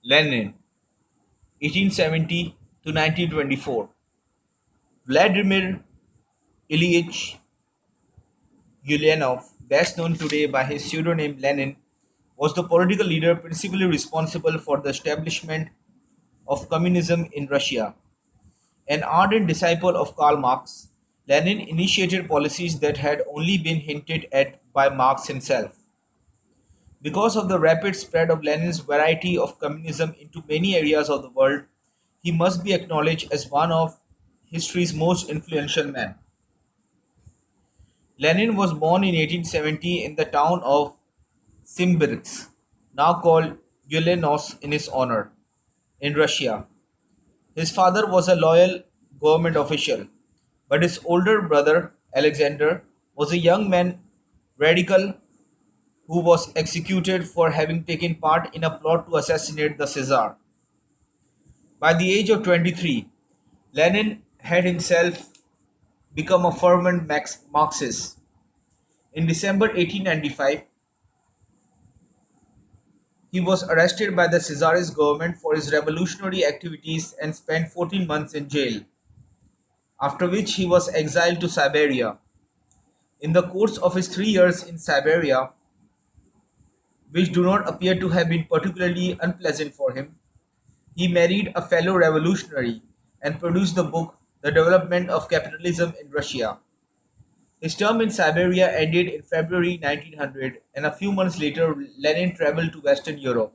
Lenin, 1870 to 1924. Vladimir Ilyich Ulyanov, best known today by his pseudonym Lenin, was the political leader principally responsible for the establishment of communism in Russia. An ardent disciple of Karl Marx, Lenin initiated policies that had only been hinted at by Marx himself. Because of the rapid spread of Lenin's variety of communism into many areas of the world, he must be acknowledged as one of history's most influential men. Lenin was born in 1870 in the town of Simbirsk, now called Ulenos in his honor, in Russia. His father was a loyal government official, but his older brother, Alexander, was a young man radical who was executed for having taken part in a plot to assassinate the Caesar. By the age of 23, Lenin had himself become a fervent Marxist. In December 1895, he was arrested by the Czarist government for his revolutionary activities and spent 14 months in jail, after which he was exiled to Siberia. In the course of his 3 years in Siberia, which do not appear to have been particularly unpleasant for him, he married a fellow revolutionary and produced the book The Development of Capitalism in Russia. His term in Siberia ended in February 1900, and a few months later Lenin traveled to Western Europe.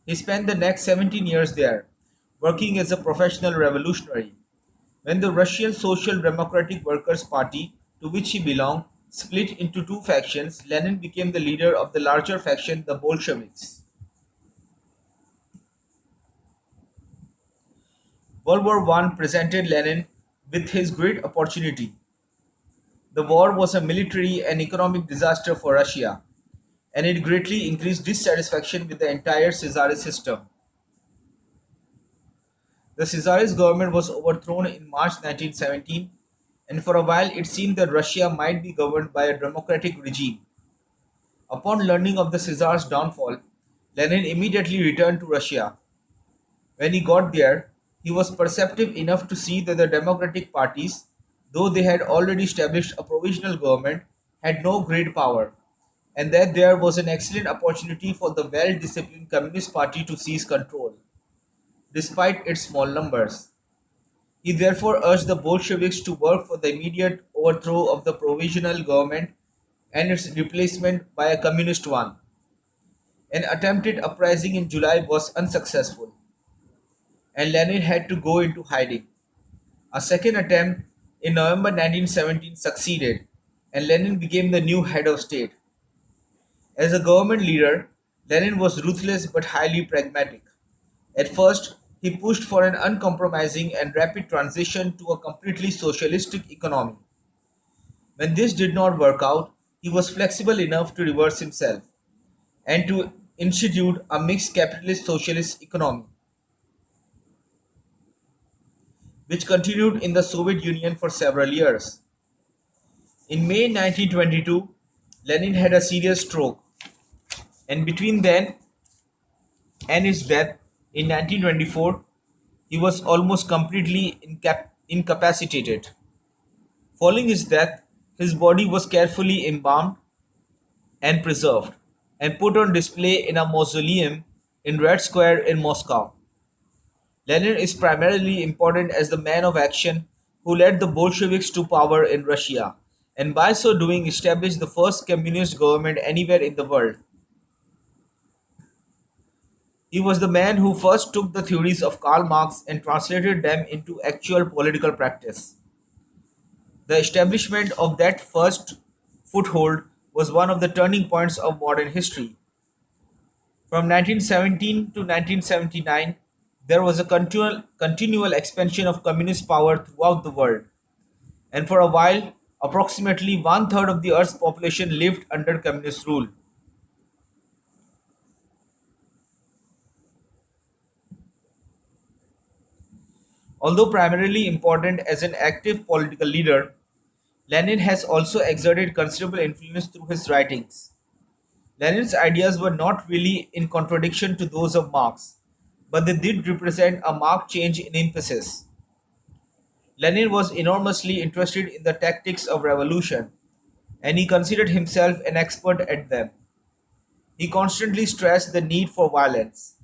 He spent the next 17 years there, working as a professional revolutionary. When the Russian Social Democratic Workers' Party, to which he belonged, split into two factions, Lenin became the leader of the larger faction, the Bolsheviks. World War I presented Lenin with his great opportunity. The war was a military and economic disaster for Russia, and it greatly increased dissatisfaction with the entire Czarist system. The Czarist government was overthrown in March 1917, and for a while it seemed that Russia might be governed by a democratic regime. Upon learning of the Czar's downfall, Lenin immediately returned to Russia. When he got there, he was perceptive enough to see that the democratic parties, though they had already established a provisional government, had no great power, and that there was an excellent opportunity for the well disciplined Communist Party to seize control, despite its small numbers. He therefore urged the Bolsheviks to work for the immediate overthrow of the provisional government and its replacement by a communist one. An attempted uprising in July was unsuccessful, and Lenin had to go into hiding. A second attempt in November 1917 succeeded, and Lenin became the new head of state. As a government leader, Lenin was ruthless but highly pragmatic. At first, he pushed for an uncompromising and rapid transition to a completely socialistic economy. When this did not work out, he was flexible enough to reverse himself and to institute a mixed capitalist socialist economy, which continued in the Soviet Union for several years. In May 1922, Lenin had a serious stroke, and between then and his death in 1924, he was almost completely incapacitated. Following his death, his body was carefully embalmed and preserved, and put on display in a mausoleum in Red Square in Moscow. Lenin is primarily important as the man of action who led the Bolsheviks to power in Russia, and by so doing established the first communist government anywhere in the world. He was the man who first took the theories of Karl Marx and translated them into actual political practice. The establishment of that first foothold was one of the turning points of modern history. From 1917 to 1979, there was a continual expansion of communist power throughout the world, and for a while, approximately one third of the Earth's population lived under communist rule. Although primarily important as an active political leader, Lenin has also exerted considerable influence through his writings. Lenin's ideas were not really in contradiction to those of Marx, but they did represent a marked change in emphasis. Lenin was enormously interested in the tactics of revolution, and he considered himself an expert at them. He constantly stressed the need for violence.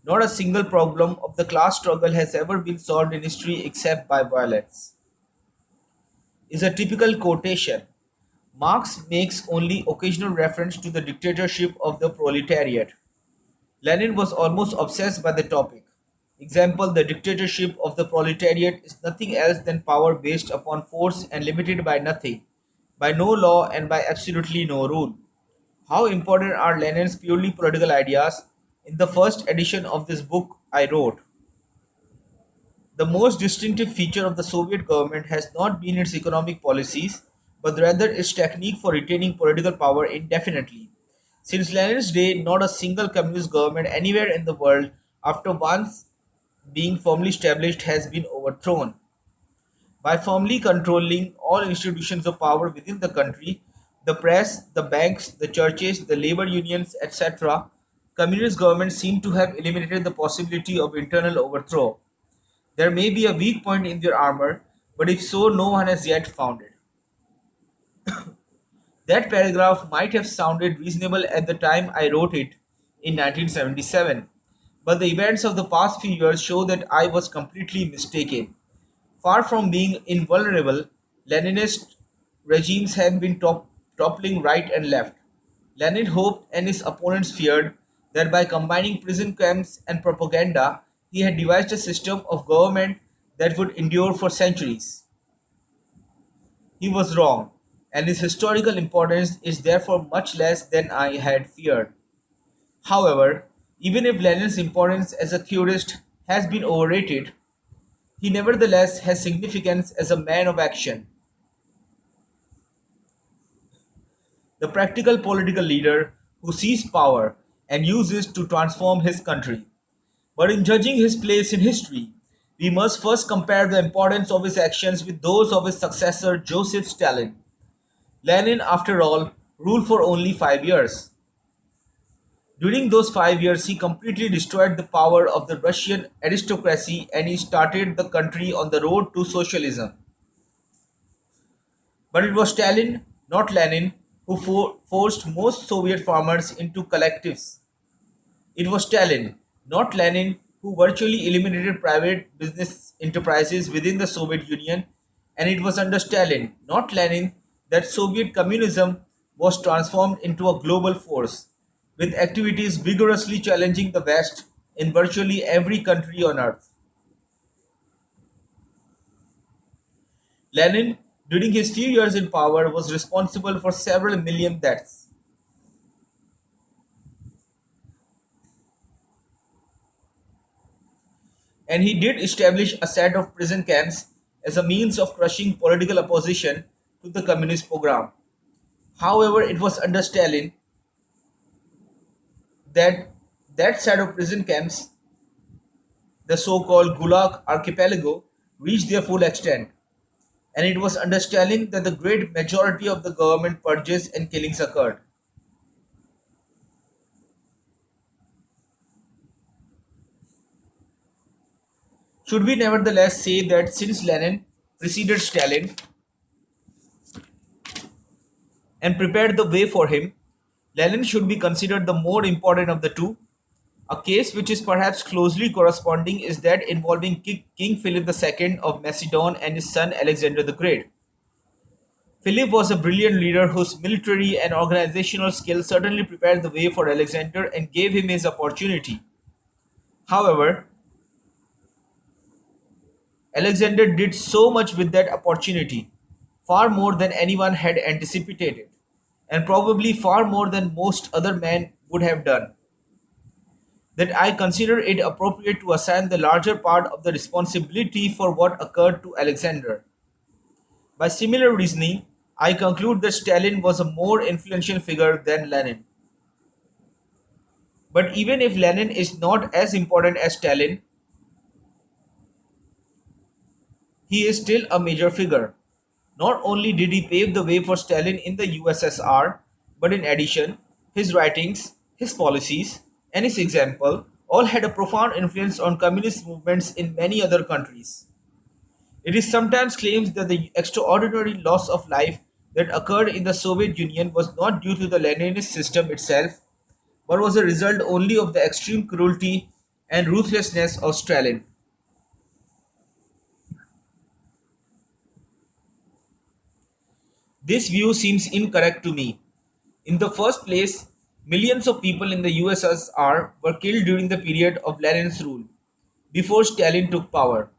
Not a single problem of the class struggle has ever been solved in history except by violence, is a typical quotation. Marx makes only occasional reference to the dictatorship of the proletariat. Lenin was almost obsessed by the topic. Example, the dictatorship of the proletariat is nothing else than power based upon force and limited by nothing, by no law and by absolutely no rule. How important are Lenin's purely political ideas? In the first edition of this book, I wrote, the most distinctive feature of the Soviet government has not been its economic policies, but rather its technique for retaining political power indefinitely. Since Lenin's day, not a single communist government anywhere in the world, after once being firmly established, has been overthrown. By firmly controlling all institutions of power within the country, the press, the banks, the churches, the labor unions, etc., communist governments seem to have eliminated the possibility of internal overthrow. There may be a weak point in their armor, but if so, no one has yet found it. That paragraph might have sounded reasonable at the time I wrote it in 1977, but the events of the past few years show that I was completely mistaken. Far from being invulnerable, Leninist regimes have been toppling right and left. Lenin hoped and his opponents feared that by combining prison camps and propaganda, he had devised a system of government that would endure for centuries. He was wrong, and his historical importance is therefore much less than I had feared. However, even if Lenin's importance as a theorist has been overrated, he nevertheless has significance as a man of action, the practical political leader who sees power and uses it to transform his country. But in judging his place in history, we must first compare the importance of his actions with those of his successor Joseph Stalin. Lenin, after all, ruled for only 5 years. During those 5 years, he completely destroyed the power of the Russian aristocracy and he started the country on the road to socialism. But it was Stalin, not Lenin, who forced most Soviet farmers into collectives. It was Stalin, not Lenin, who virtually eliminated private business enterprises within the Soviet Union, and it was under Stalin, not Lenin, that Soviet communism was transformed into a global force, with activities vigorously challenging the West in virtually every country on earth. Lenin, during his few years in power, was responsible for several million deaths. And he did establish a set of prison camps as a means of crushing political opposition to the communist program. However, it was under Stalin that that set of prison camps, the so-called Gulag Archipelago, reached their full extent. And it was under Stalin that the great majority of the government purges and killings occurred. Should we nevertheless say that since Lenin preceded Stalin and prepared the way for him, Lenin should be considered the more important of the two? A case which is perhaps closely corresponding is that involving King Philip II of Macedon and his son Alexander the Great. Philip was a brilliant leader whose military and organizational skill certainly prepared the way for Alexander and gave him his opportunity. However, Alexander did so much with that opportunity, far more than anyone had anticipated, and probably far more than most other men would have done, that I consider it appropriate to assign the larger part of the responsibility for what occurred to Alexander. By similar reasoning, I conclude that Stalin was a more influential figure than Lenin. But even if Lenin is not as important as Stalin, he is still a major figure. Not only did he pave the way for Stalin in the USSR, but in addition, his writings, his policies, and his example all had a profound influence on communist movements in many other countries. It is sometimes claimed that the extraordinary loss of life that occurred in the Soviet Union was not due to the Leninist system itself, but was a result only of the extreme cruelty and ruthlessness of Stalin. This view seems incorrect to me. In the first place, millions of people in the USSR were killed during the period of Lenin's rule, before Stalin took power.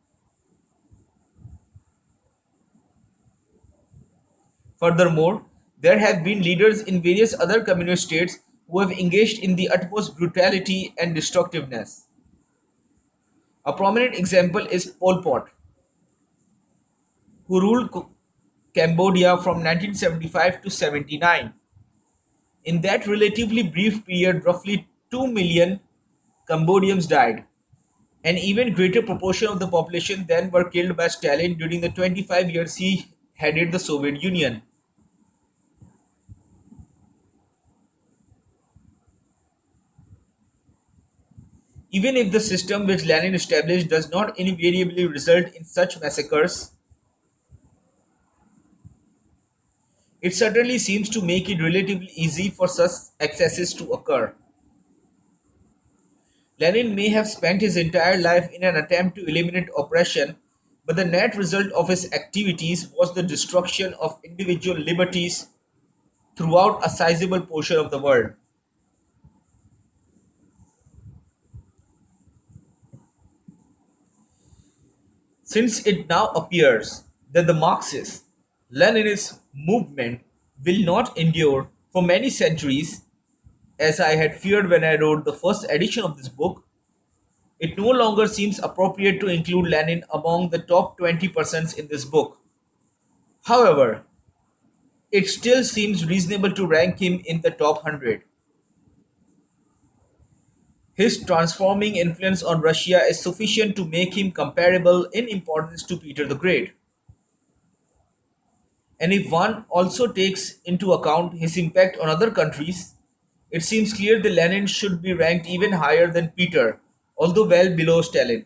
Furthermore, there have been leaders in various other communist states who have engaged in the utmost brutality and destructiveness. A prominent example is Pol Pot, who ruled Cambodia from 1975 to 79. In that relatively brief period, roughly 2 million Cambodians died. An even greater proportion of the population then were killed by Stalin during the 25 years he headed the Soviet Union. Even if the system which Lenin established does not invariably result in such massacres, it certainly seems to make it relatively easy for such excesses to occur. Lenin may have spent his entire life in an attempt to eliminate oppression, but the net result of his activities was the destruction of individual liberties throughout a sizable portion of the world. Since it now appears that the Marxist Leninist movement will not endure for many centuries, as I had feared when I wrote the first edition of this book, it no longer seems appropriate to include Lenin among the top 20% in this book. However, it still seems reasonable to rank him in the top 100. His transforming influence on Russia is sufficient to make him comparable in importance to Peter the Great. And if one also takes into account his impact on other countries, it seems clear that Lenin should be ranked even higher than Peter, although well below Stalin.